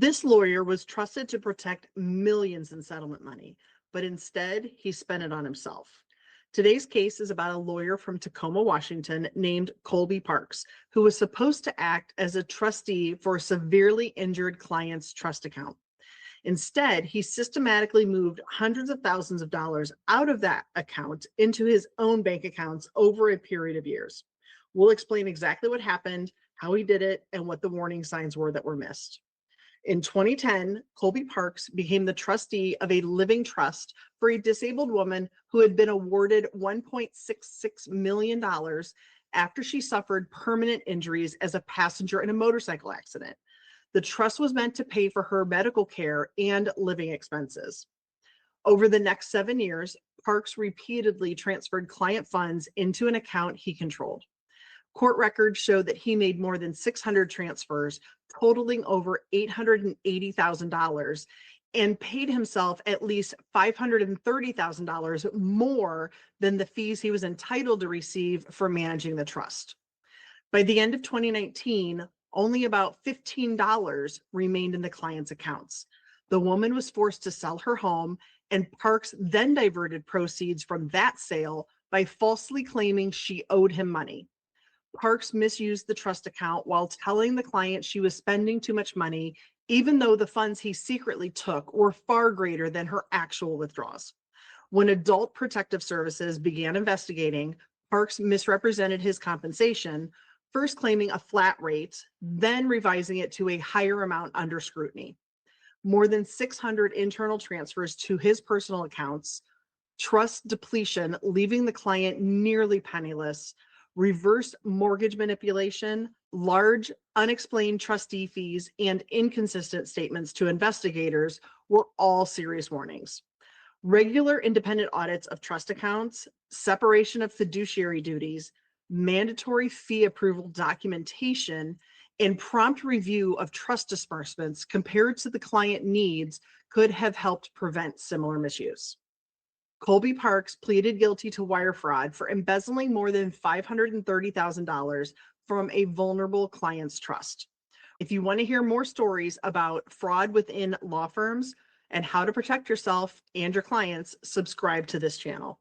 This lawyer was trusted to protect millions in settlement money, but instead he spent it on himself. Today's case is about a lawyer from Tacoma, Washington, named Colby Parks, who was supposed to act as a trustee for a severely injured client's trust account. Instead, he systematically moved hundreds of thousands of dollars out of that account into his own bank accounts over a period of years. We'll explain exactly what happened, how he did it, and what the warning signs were that were missed. In 2010, Colby Parks became the trustee of a living trust for a disabled woman who had been awarded $1.66 million after she suffered permanent injuries as a passenger in a motorcycle accident. The trust was meant to pay for her medical care and living expenses. Over the next 7 years, Parks repeatedly transferred client funds into an account he controlled. Court records show that he made more than 600 transfers, totaling over $880,000, and paid himself at least $530,000 more than the fees he was entitled to receive for managing the trust. By the end of 2019, only about $15 remained in the client's accounts. The woman was forced to sell her home, and Parks then diverted proceeds from that sale by falsely claiming she owed him money. Parks misused the trust account while telling the client she was spending too much money, even though the funds he secretly took were far greater than her actual withdrawals. When Adult Protective Services began investigating, Parks misrepresented his compensation, first claiming a flat rate, then revising it to a higher amount under scrutiny. More than 600 internal transfers to his personal accounts, trust depletion, leaving the client nearly penniless, reverse mortgage manipulation, large unexplained trustee fees, and inconsistent statements to investigators were all serious warnings. Regular independent audits of trust accounts, separation of fiduciary duties, mandatory fee approval documentation, and prompt review of trust disbursements compared to the client needs could have helped prevent similar misuse. Colby Parks pleaded guilty to wire fraud for embezzling more than $530,000 from a vulnerable client's trust. If you want to hear more stories about fraud within law firms and how to protect yourself and your clients, subscribe to this channel.